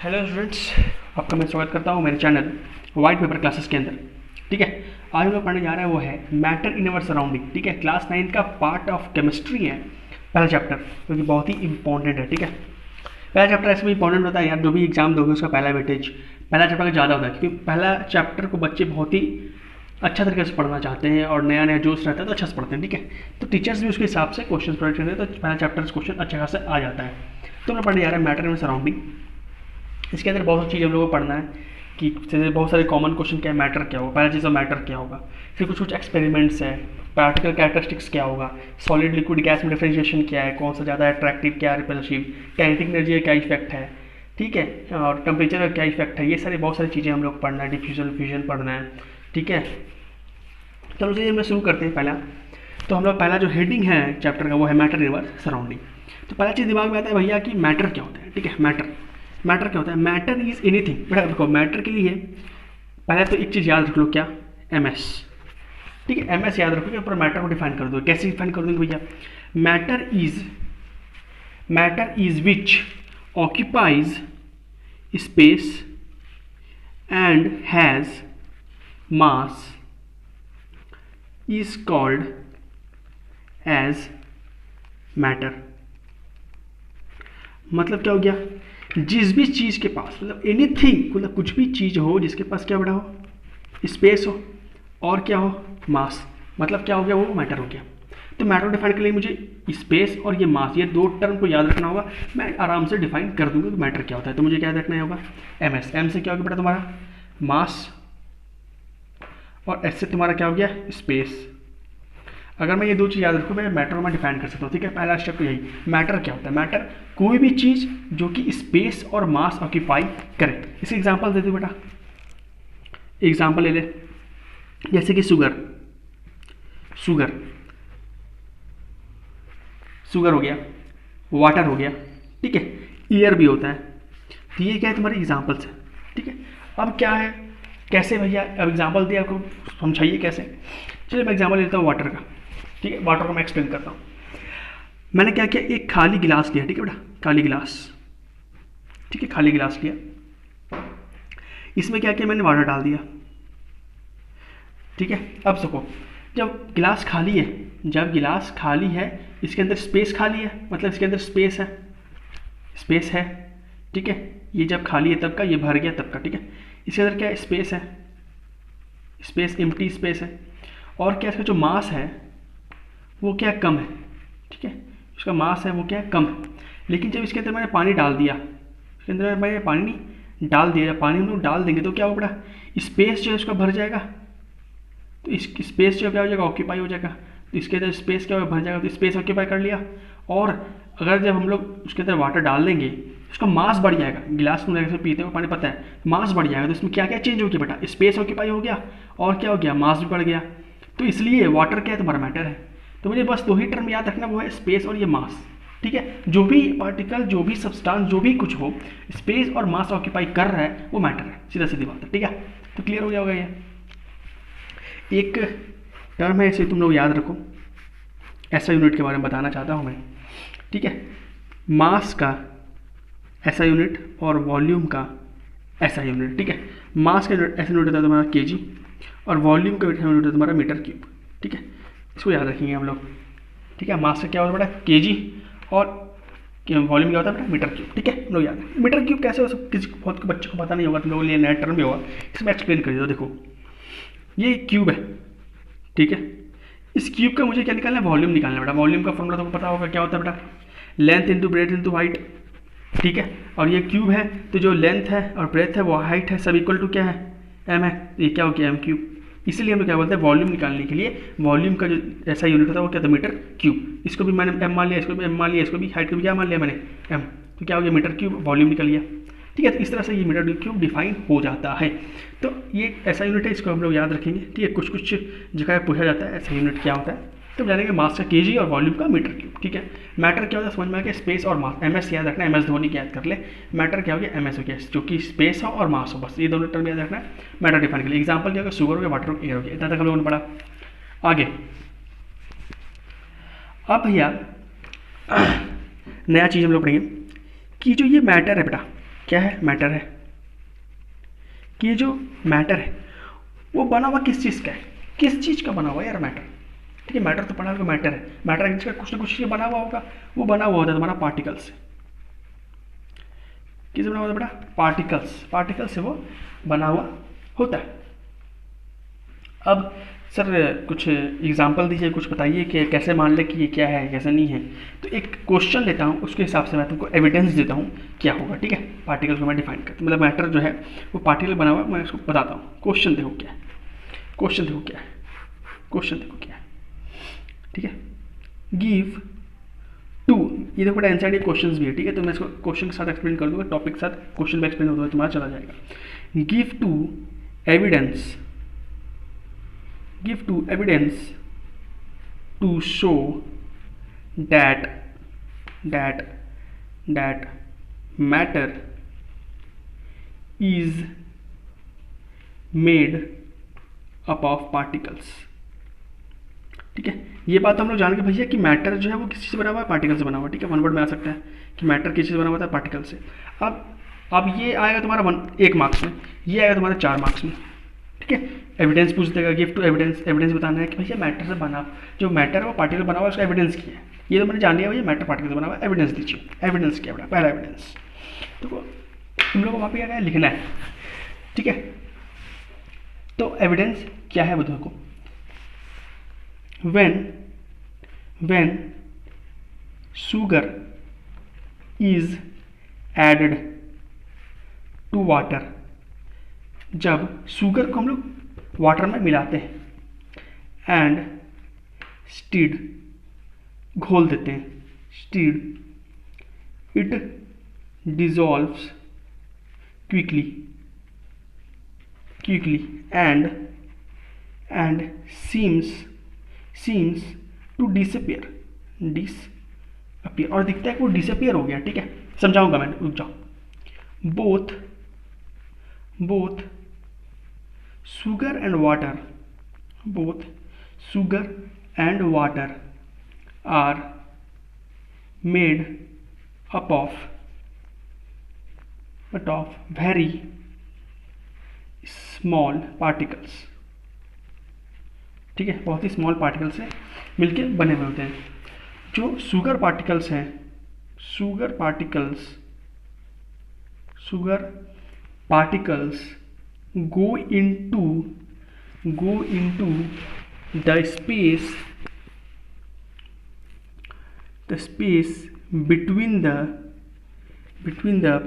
Hello students, आपका मैं स्वागत करता हूँ मेरे चैनल वाइट पेपर क्लासेस के अंदर। ठीक है, आज हम लोग पढ़ने जा रहे हैं वो है मैटर इन अवर सराउंडिंग। ठीक है, क्लास 9 का पार्ट ऑफ केमिस्ट्री है पहला चैप्टर, जो कि बहुत ही इंपॉर्टेंट है। ठीक है, पहला चैप्टर ऐसे भी इंपॉर्टेंट होता है यार, जो भी एग्जाम दोगे उसका पहला वेटेज पहला चैप्टर का ज़्यादा होता है, क्योंकि पहला चैप्टर को बच्चे बहुत ही अच्छा तरीके से पढ़ना चाहते हैं और नया नया जोश रहता है तो अच्छा से पढ़ते हैं। ठीक है, तो टीचर्स भी उसके हिसाब से क्वेश्चन प्रोवाइड करते हैं, तो पहला चैप्टर से क्वेश्चन अच्छा खासा आ जाता है। तो मैं पढ़ने जा रहा है मैटर इन सराउंडिंग। इसके अंदर बहुत सी चीज़ हम लोगों को पढ़ना है कि जैसे बहुत सारे कॉमन क्वेश्चन क्या है, मैटर क्या होगा, पहला चीज़ मैटर क्या होगा, फिर कुछ कुछ एक्सपेरिमेंट्स है, पार्टिकल कैरेक्टरिस्टिक्स क्या होगा, सॉलिड लिक्विड गैस में डिफरेंशिएशन क्या है, कौन सा ज़्यादा अट्रैक्टिव क्या रिपल्सिव, काइनेटिक एनर्जी का क्या इफेक्ट है, ठीक है, और टेम्परेचर का क्या इफेक्ट है, ये सारी बहुत सारी चीज़ें हम लोग पढ़ना है, डिफ्यूजन फ्यूजन पढ़ना है। ठीक है, चलो चलिए हम शुरू करते हैं। पहला तो हम लोग पहला जो हेडिंग है चैप्टर का वो है मैटर इन अवर सराउंडिंग। तो पहला चीज़ दिमाग में आता है भैया कि मैटर क्या होता है। ठीक है, मैटर क्या होता है। Matter is anything. बेटा देखो, मैटर के लिए पहले तो एक चीज़ याद रख लो, क्या, एम एस। ठीक है, एम एस याद रखोगे, पर मैटर को डिफाइन कर दो। कैसे डिफाइन कर दोगे भैया, matter is which occupies space and has mass is called as matter। मतलब क्या हो गया, जिस भी चीज़ के पास, मतलब एनीथिंग, मतलब कुछ भी चीज़ हो जिसके पास क्या बड़ा हो, स्पेस हो और क्या हो, मास, मतलब क्या हो गया, वो मैटर हो गया। तो मैटर डिफाइन के लिए मुझे स्पेस और ये मास, ये दो टर्म को याद रखना होगा। मैं आराम से डिफाइन कर दूंगा कि मैटर क्या होता है। तो मुझे क्या याद रखना होगा, एम एस। एम से क्या हो गया बेटा तुम्हारा, मास, और एस से तुम्हारा क्या हो गया, स्पेस। अगर मैं ये दो चीज़ याद रखूँ, मैं मैटर में डिफाइन कर सकता हूँ। ठीक है, पहला स्टेप तो यही, मैटर क्या होता है। मैटर कोई भी चीज़ जो कि स्पेस और मास ऑक्यूपाई करे। इसके एग्जांपल दे दो बेटा, एग्जांपल ले ले, जैसे कि शुगर हो गया, वाटर हो गया, ठीक है, एयर भी होता है। तो ये क्या है, तुम्हारे एग्जाम्पल्स है। ठीक है, अब क्या है, कैसे भैया, अब एग्जाम्पल दिया, आपको समझाइए कैसे। चलिए मैं एग्जाम्पल लेता हूँ वाटर का। ठीक है, वाटर को मैं एक्सप्लेन करता हूँ। मैंने क्या किया, एक खाली गिलास लिया। ठीक है बेटा, खाली गिलास, ठीक है, खाली गिलास लिया, इसमें क्या किया, मैंने वाटर डाल दिया। ठीक है, अब देखो, जब गिलास खाली है, इसके अंदर स्पेस खाली है, मतलब इसके अंदर स्पेस है। ठीक है, ये जब खाली है तब का, ये भर गया तब का। ठीक है, इसके अंदर क्या है, स्पेस है, स्पेस एम्प्टी स्पेस है। और क्या, इसका जो मास है वो क्या, कम है। ठीक है, इसका मास है वो क्या है, कम है। लेकिन जब इसके अंदर मैंने पानी डाल दिया, इसके अंदर मैंने पानी नहीं डाल दिया, जब पानी हम लोग डाल देंगे तो क्या होगा बेटा, स्पेस जो है उसका भर जाएगा। तो इस स्पेस जो क्या हो जाएगा, ऑक्यूपाई हो जाएगा। तो इसके अंदर स्पेस क्या होगा, भर जाएगा, तो स्पेस ऑक्यूपाई कर लिया। और अगर जब हम लोग उसके अंदर वाटर डाल देंगे, उसका मास बढ़ जाएगा। गिलास में जैसे पीते हो पानी, पता है, मास बढ़ जाएगा। तो इसमें क्या क्या चेंज हो गया बेटा, स्पेस ऑक्यूपाई हो गया और क्या हो गया, मास भी बढ़ गया। तो इसलिए वाटर क्या है, तुम्हारा मैटर है। तो मुझे बस दो ही टर्म याद रखना, वो है स्पेस और ये मास। ठीक है, जो भी पार्टिकल, जो भी सब्सटेंस, जो भी कुछ हो, स्पेस और मास ऑक्यूपाई कर रहा है वो मैटर है, सीधा सीधी बात है। ठीक है, तो क्लियर हो गया होगा। ये एक टर्म है, इसे तुम लोग याद रखो, ऐसा यूनिट के बारे में बताना चाहता हूँ मैं। ठीक है, मास का ऐसा यूनिट और वॉल्यूम का ऐसा यूनिट। ठीक है, मास का ऐसा यूनिट होता है तुम्हारा केजी, और वॉल्यूम का यूनिट होता है तुम्हारा मीटर क्यूब। ठीक है, इसको याद रखेंगे हम लोग। ठीक है, मास का क्या होता है बेटा, केजी, और वॉल्यूम क्या होता है बेटा, मीटर क्यूब। ठीक है, हम लोग याद है। मीटर क्यूब कैसे हो, सब किसी बहुत बच्चे को पता नहीं होगा, तुम लोगों के लिए नया टर्म भी होगा, इसमें एक्सप्लेन कर दो। देखो, ये क्यूब है। ठीक है, इस क्यूब का मुझे क्या निकालना है, वॉल्यूम निकालना है बेटा। वॉल्यूम का फॉर्मूला तुमको पता होगा, क्या होता है बेटा, length into breadth into height. ठीक है, और ये क्यूब है, तो जो लेंथ है और ब्रेथ है वो हाइट है, सब इक्वल टू क्या है, एम है। तो ये क्या हो गया, एम क्यूब। इसीलिए हम लोग क्या बोलते हैं, वॉल्यूम निकालने के लिए वॉल्यूम का जो ऐसा यूनिट होता है वो क्या था, मीटर क्यूब। इसको भी मैंने एम मान लिया, इसको भी एम मान लिया, इसको भी हाइट को भी क्या मान लिया मैंने, एम। तो क्या हो गया, मीटर क्यूब, वॉल्यूम निकल गया। ठीक है, तो इस तरह से ये मीटर क्यूब डिफाइन हो जाता है। तो ये ऐसा यूनिट है, इसको हम लोग याद रखेंगे। ठीक है, कुछ कुछ जगह पूछा जाता है ऐसा यूनिट क्या होता है, तो जानेंगे मास का केजी और वॉल्यूम का मीटर क्यूब। ठीक है, मैटर क्या होता है समझ में आ गया, स्पेस और मास। एम एस याद रखना, एम एस धोनी की याद कर ले। मैटर क्या हो गया, एम एस हो गया, जो कि स्पेस हो और मास हो, बस ये दोनों टर्म याद रखना है मैटर डिफाइन के लिए। एग्जाम्पल क्या होगा, शुगर हो गया, वाटर हो गया, एयर हो गया। इतना तक हम लोगों ने पढ़ा। आगे अब भैया नया चीज़ हम लोग पढ़ेंगे कि जो ये मैटर है बेटा, क्या है, मैटर है, कि ये जो मैटर है वो बना हुआ किस चीज़ का है, किस चीज़ का बना हुआ है यार मैटर। ठीक है, मैटर तो पढ़ा होगा, मैटर है, मैटर एक चीज़ का कुछ ना कुछ चीज़ बना हुआ होगा, वो बना हुआ होता है तुम्हारा पार्टिकल से। किससे बना हुआ होता है बेटा, पार्टिकल्स, पार्टिकल से वो बना हुआ होता है। अब सर कुछ एग्जांपल दीजिए, कुछ बताइए कि कैसे मान ले कि ये क्या है कैसे नहीं है। तो एक क्वेश्चन लेता हूँ, उसके हिसाब से मैं तुमको एविडेंस देता हूँ क्या होगा। ठीक है, पार्टिकल को मैं डिफाइन करता हूँ, मतलब मैटर जो है वो पार्टिकल बना हुआ है, मैं उसको बताता हूँ। क्वेश्चन देखो क्या है, क्वेश्चन देखो क्या है, क्वेश्चन देखो क्या है। ठीक है, गिव टू, ये देखो एनसीईआरटी क्वेश्चंस भी है। ठीक है, तो मैं इसको क्वेश्चन के साथ एक्सप्लेन कर दूंगा, टॉपिक के साथ क्वेश्चन भी एक्सप्लेन होता है, तुम्हारा चला जाएगा। Give to evidence, give to evidence to show that matter is made up of particles। ठीक है, ये बात हम लोग जान के भैया कि मैटर जो है वो किस चीज़ से बना हुआ है, पार्टिकल से बना हुआ है। ठीक है, वन वर्ड में आ सकता है कि मैटर किस चीज़ से बना हुआ था, पार्टिकल से। अब ये आएगा तुम्हारा 1 मार्क्स में, ये आएगा तुम्हारा 4 मार्क्स में। ठीक है, एविडेंस पूछ देगा, गिव टू एविडेंस, एविडेंस बताना है कि भैया मैटर से बना, जो मैटर है वो पार्टिकल बना हुआ है, उसका एविडेंस किया है। ये तो मैंने जान लिया भैया मैटर पार्टिकल से बना हुआ है, एविडेंस दीजिए। एविडेंस क्या बेटा, पहला एविडेंस तो तुम लोगों को वहाँ पे क्या लिखना है। ठीक है, तो एविडेंस क्या है वो देखो, when sugar is added to water, जब शुगर को हम लोग वाटर में मिलाते हैं, एंड स्टीड, घोल देते हैं, स्टीड, it dissolves quickly and seems to disappear, और दिखता है कि वो डिसअपियर हो गया। ठीक है, समझाऊंगा मैं, रुक जाओ। Both sugar and water are made up of very small particles। ठीक है, बहुत ही स्मॉल पार्टिकल से मिलके बने हुए होते हैं। जो शुगर पार्टिकल्स हैं, sugar particles go into the space between the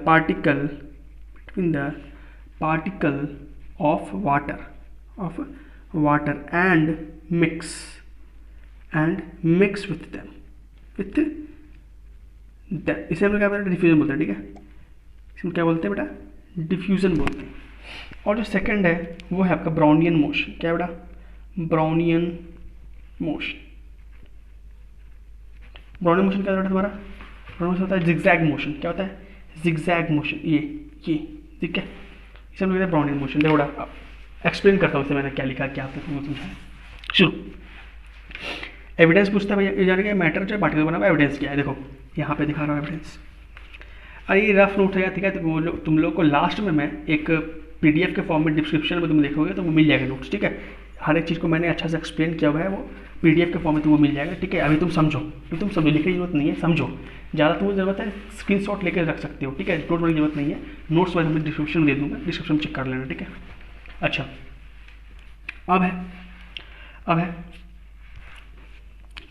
particle of water and mix with them, इसे हम लोग क्या बोलते हैं, डिफ्यूजन बोलते हैं। ठीक है, इसमें क्या बोलते हैं बेटा, डिफ्यूजन बोलते हैं। और जो सेकंड है वो है आपका ब्राउनियन मोशन। क्या बेटा, ब्राउनियन मोशन। ब्राउनियन मोशन क्या होता है तुम्हारा, ब्राउनियन मोशन होता है जिगजैग मोशन। क्या होता है, जिगजैग मोशन, ये ठीक है, इसे हम लोग कहते हैं ब्राउनियन मोशन। देखो बेटा एक्सप्लेन करता हूँ, मैंने क्या लिखा, क्या आपको समझाया। शुरू, एविडेंस पूछता है भैया, ये जाने का मैटर जो पार्टिकल बना हुआ, एविडेंस क्या है। देखो यहाँ पे दिखा रहा हूँ एविडेंस। अरे ये रफ नोट है, ठीक है, तो तुम लोग को लास्ट में मैं एक PDF के फॉर्म में डिस्क्रिप्शन में तुम देखोगे तो वो मिल जाएगा नोट्स। ठीक है, हर एक चीज़ को मैंने अच्छा से एक्सप्लेन किया हुआ है, वो PDF के फॉर्म में तुमको मिल जाएगा। ठीक है, अभी तुम समझो, लिखने की जरूरत नहीं है, समझो। ज़्यादा तुमको जरूरत है स्क्रीनशॉट लेकर रख सकते हो। ठीक है, नोट वाली जरूरत नहीं है, नोट्स वाइज मैं डिस्क्रिप्शन में दे दूँगा, डिस्क्रिप्शन चेक कर लेना। ठीक है, अच्छा अब है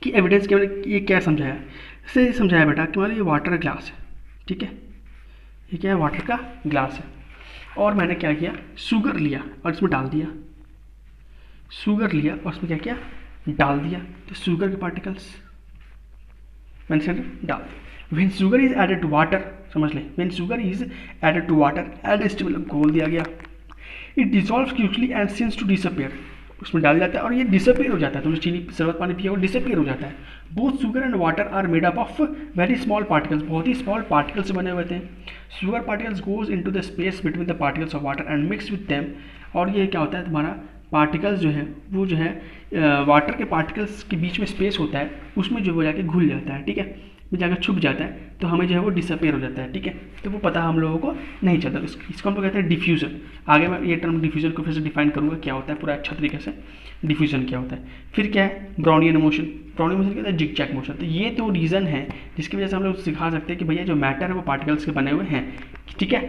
कि एविडेंस के मैंने ये क्या समझाया, इससे समझाया बेटा कि मान ये वाटर ग्लास है। ठीक है, ये क्या है, वाटर का ग्लास है, और मैंने क्या किया, शुगर लिया और इसमें डाल दिया, शुगर लिया और इसमें क्या किया, डाल दिया। तो शुगर के पार्टिकल्स मैंने इसमें डाल दिया। When sugar is added to water, समझ ले, when sugar is added to water add मतलब घोल दिया गया, it dissolves quickly and seems to disappear, उसमें डाल जाता है और ये डिसअपियर हो जाता है। तुमने चीनी शरबत पानी पिया और डिसअपियर हो जाता है। Both sugar and water are made up of very small particles, बहुत ही स्मॉल पार्टिकल्स से बने हुए थे। Sugar particles goes into the space between the particles of water and mix with them, और ये क्या होता है तुम्हारा पार्टिकल्स जो है वो जो है वाटर के पार्टिकल्स के बीच में स्पेस होता है, उसमें जो वो जाके घुल जाता है। ठीक है, में जाकर छुप जाता है तो हमें जो है वो डिसअपेयर हो जाता है, ठीक है, तो वो पता हम लोगों को नहीं चलता। तो इसको हम लोग कहते हैं डिफ्यूजन। आगे मैं ये टर्म डिफ्यूजन को फिर से डिफाइन करूँगा क्या होता है पूरा अच्छा तरीके से, डिफ्यूजन क्या होता है। फिर क्या है ब्राउनियन मोशन। ब्राउनियन मोशन कहता है जिग जैग मोशन। तो ये तो रीज़न है जिसकी वजह से हम लोग सिखा सकते हैं कि भैया जो मैटर है वो पार्टिकल्स के बने हुए हैं, ठीक है।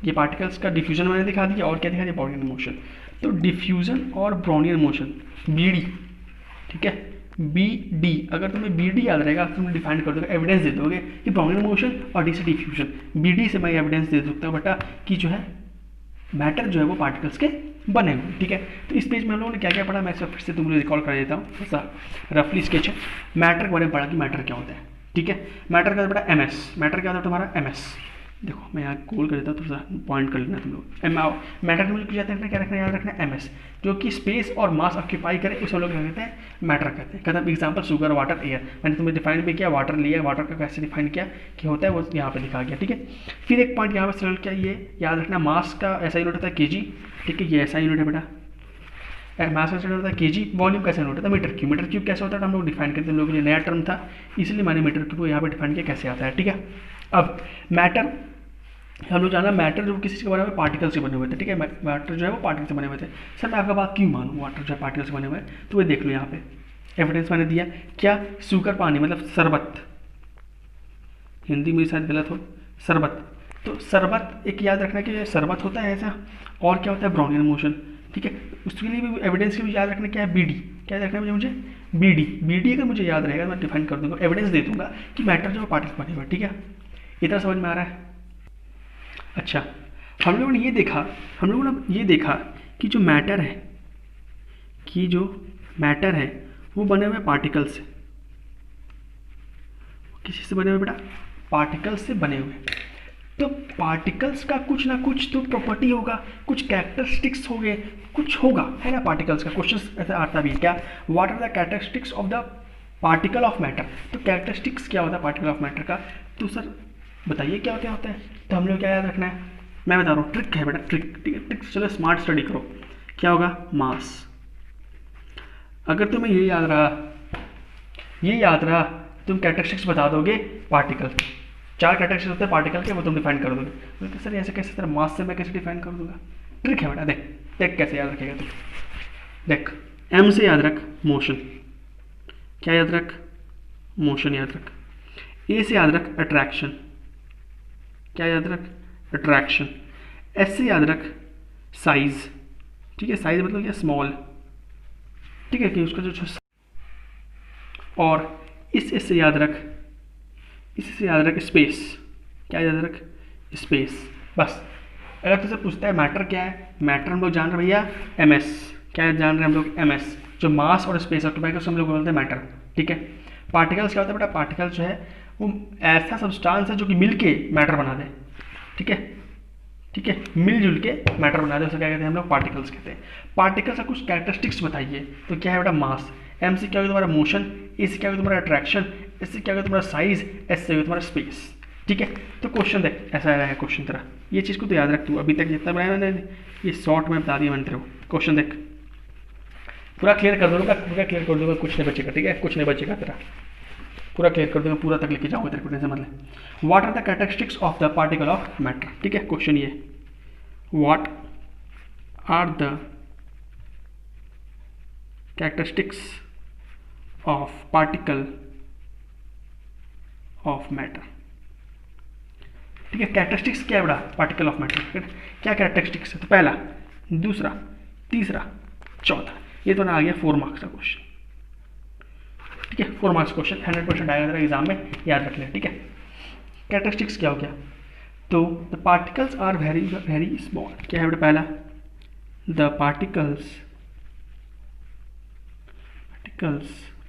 ये पार्टिकल्स का डिफ्यूजन मैंने दिखा दिया, और क्या दिखा दिया, ब्राउनियन मोशन। तो डिफ्यूजन और ब्राउनियन मोशन, BD, ठीक है, BD, अगर तुम्हें BD याद रहेगा तो तुम डिफाइन कर दोगे, एविडेंस दे दोगे कि ब्राउनियन मोशन और D से डिफ्यूजन। BD से मैं एविडेंस दे सकता हूँ बेटा कि जो है मैटर जो है वो पार्टिकल्स के बने हुए, ठीक है। तो इस पेज में हम लोगों ने क्या क्या पढ़ा, मैं फिर से तुमको रिकॉल कर देता हूँ, ऐसा रफली स्केच है। मैटर के बारे में पढ़ा कि मैटर क्या होता है, ठीक है। मैटर का बेटा MS, मैटर क्या होता है तुम्हारा MS। देखो मैं यहाँ गोल कर देता हूँ, थोड़ा सा पॉइंट कर लेना तुम लोग। मैटर में मुझे क्या रखना याद रखना MS, जो कि स्पेस और मास ऑक्यूपाई करे उसे हम लोग कहते हैं मैटर कहते हैं। कहते हैं एग्जाम्पल शुगर, वाटर, एयर। मैंने तुम्हें डिफाइन भी किया, वाटर लिया, वाटर का कैसे डिफाइन किया कि होता है वो यहाँ पे दिखा गया, ठीक है। फिर एक पॉइंट यहाँ पे सरल क्या, ये याद रखना, मास का ऐसा यूनिट होता है kg, ठीक है, ये ऐसा यूनिट है बेटा। मास का होता है kg, वॉल्यूम कैसे यूनिट होता है मीटर क्यूब। मीटर क्यूब कैसे होता है हम लोग डिफाइन करते हैं, हम लोग के लिए नया टर्म था इसलिए मैंने मीटर क्यूब को यहाँ पे डिफाइन किया कैसे आता है, ठीक है। अब मैटर हम लोग जाना, मैटर जो किसी के बने हुए पार्टिकल से बने हुए थे, ठीक है। मैटर जो है वो पार्टिकल से बने हुए थे। सर मैं आपका बात क्यों मानूँ, वाटर जो है पार्टिकल से बने हुए हैं, तो वो देख लो यहाँ पे एविडेंस मैंने दिया क्या, सूकर पानी मतलब शरबत, हिंदी में शायद गलत हो, शरबत। तो शरबत एक याद रखना कि शरबत होता है ऐसा, और क्या होता है ब्राउनियन मोशन, ठीक है। उसके लिए भी एविडेंस के भी याद रखना क्या है, BD, क्या याद रखना है मुझे BD अगर मुझे याद रहेगा मैं डिफाइन कर दूंगा, एविडेंस दे दूंगा कि मैटर जो है पार्टिकल बने हुए, ठीक है। इतना समझ में आ रहा है। अच्छा, हम लोगों ने ये देखा कि जो मैटर है वो बने हुए पार्टिकल से, किसी से बने हुए बेटा, पार्टिकल्स से बने हुए। तो पार्टिकल्स का कुछ ना कुछ तो प्रॉपर्टी होगा, कुछ कैरेक्टरिस्टिक्स हो गए, कुछ होगा, है ना। पार्टिकल्स का क्वेश्चन ऐसा आता भी है क्या, what are the characteristics of the particle of matter. तो कैरेक्टरिस्टिक्स क्या होता है पार्टिकल ऑफ मैटर का, तो सर बताइए क्या होता है। तो हम लोग क्या याद रखना है, मैं बता रहा हूँ, ट्रिक है बेटा, ट्रिक, ठीक है। ट्रिक चलो स्मार्ट स्टडी करो, क्या होगा, मास। अगर तुम्हें ये याद रहा तुम कैरेक्टरिस्टिक्स बता दोगे पार्टिकल, 4 कैरेक्टरिस्टिक्स होते हैं पार्टिकल के, वो तुम डिफाइन कर दोगे। बोलते सर ऐसे कैसे, सर मास से मैं कैसे डिफाइन कर दूंगा। ट्रिक है बेटा, देख कैसे याद रखेगा तू। देख M से याद रख मोशन, क्या याद रख, मोशन याद रख। A से याद रख अट्रैक्शन, क्या याद रख, अट्रैक्शन। S से याद रख साइज, ठीक है, साइज मतलब क्या, स्मॉल, ठीक है, कि उसका जो और इस से याद रख, इससे याद रख स्पेस, क्या याद रख, स्पेस। बस अगर तुझसे पूछता है मैटर क्या है, मैटर हम लोग जान रहे भैया MS, क्या जान रहे हैं हम लोग MS, जो मास और स्पेस ऑक्यूपाई करते हैं हम लोग बोलते हैं मैटर, ठीक है। पार्टिकल्स क्या होता है बेटा, पार्टिकल जो है वो ऐसा सब्सटेंस है जो कि मिल के मैटर बना दे, ठीक है, मिलजुल के मैटर बना दे, उसे क्या कहते हैं हम लोग, पार्टिकल्स कहते हैं। पार्टिकल्स का कुछ कैरेक्टरिस्टिक्स बताइए, तो क्या है बेटा, मास। M से क्या होगा तुम्हारा मोशन, A से क्या होगा तुम्हारा अट्रैक्शन, S से क्या होगा तुम्हारा साइज, S से होगा तुम्हारा स्पेस, ठीक है। तो क्वेश्चन देख ऐसा है क्वेश्चन तेरा, ये चीज़ को तो याद रख तू, अभी तक जितना बनाया मैंने ये शॉर्ट में बता दिया मैंने तेरे को। क्वेश्चन देख पूरा क्लियर कर दूंगा, कुछ नहीं बचेगा, ठीक है, कुछ नहीं बचेगा तेरा, पूरा क्लियर कर दूंगा, पूरा तक लेके जाऊंगा तेरे को, टेंशन मत ले। What are the characteristics of the particle of matter, ठीक है, क्वेश्चन ये, what are the characteristics of particle of matter, ठीक है। कैरेक्टरिस्टिक्स क्या है बड़ा, पार्टिकल ऑफ मैटर, क्या कैरेक्टरिस्टिक्स है, तो पहला, दूसरा, तीसरा, चौथा, ये तो ना आ गया 4 मार्क्स का क्वेश्चन, ठीक है। 4 मार्क्स क्वेश्चन 100% आएगा तेरा एग्जाम में, याद रख ले, ठीक है। कैरेक्टरिस्टिक्स क्या हो गया, तो the particles are very very small, क्या है बेटा, पहला the particles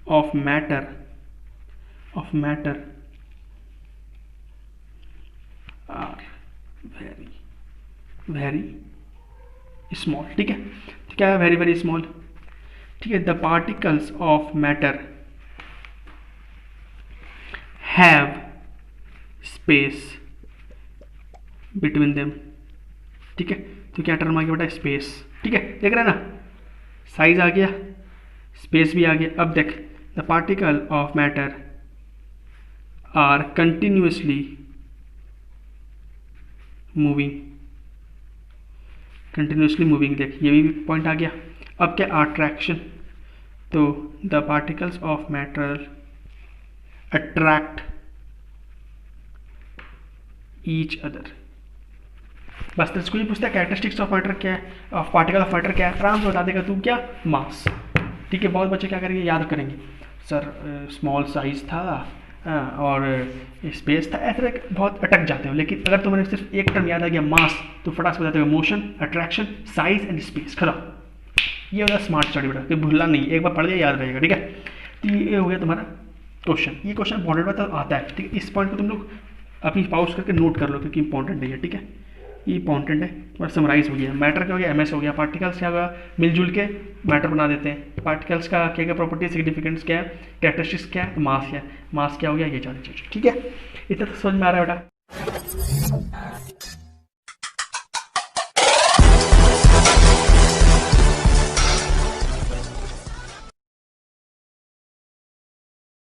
of matter are very small, ठीक है। तो क्या है वेरी वेरी स्मॉल, ठीक है। The particles of matter have space between them, ठीक है। तो क्या टर्म आ गया बेटा, स्पेस, ठीक है, देख रहे हैं ना, साइज आ गया, स्पेस भी आ गया। अब देख the particle of matter are continuously moving, continuously moving, देख ये भी पॉइंट आ गया। अब क्या, अट्रैक्शन, तो the particles of matter attract each other. बस इसको ये पूछता है कैरेक्टरिस्टिक्स ऑफ मैटर क्या है, ऑफ पार्टिकल ऑफ मैटर क्या है, आराम से बता देगा तू, क्या, मास। ठीक है, बहुत बच्चे क्या करेंगे, याद करेंगे सर स्मॉल साइज था और स्पेस था, ऐसे बहुत अटक जाते हो। लेकिन अगर तुम्हें सिर्फ एक टर्म याद आ गया मास, तो फटाक से बताते हो motion, attraction, size and space, खत्म। ये होगा स्मार्ट स्टडी बेटा, तो भूलना नहीं, एक बार पढ़ लिया याद रहेगा। ठीक है, तो ये हो गया तुम्हारा क्वेश्चन। ये क्वेश्चन इंपॉर्टेंट बात आता है, ठीक है। इस पॉइंट को तुम लोग अभी पॉज करके नोट कर लो, क्योंकि इंपॉर्टेंट है ये। ठीक है, ये इंपॉर्टेंट है, और समराइज हो गया। मैटर क्या हो गया, एमएस हो गया। पार्टिकल्स क्या होगा, मिलजुल के मैटर बना देते हैं। पार्टिकल्स का क्या क्या प्रॉपर्टी, सिग्निफिकेंस क्या है, कैरेक्टरिस्टिक्स क्या है, मास क्या है, मास क्या हो गया, ये जानी चाहिए। ठीक है, इतना तो समझ में आ रहा है बेटा।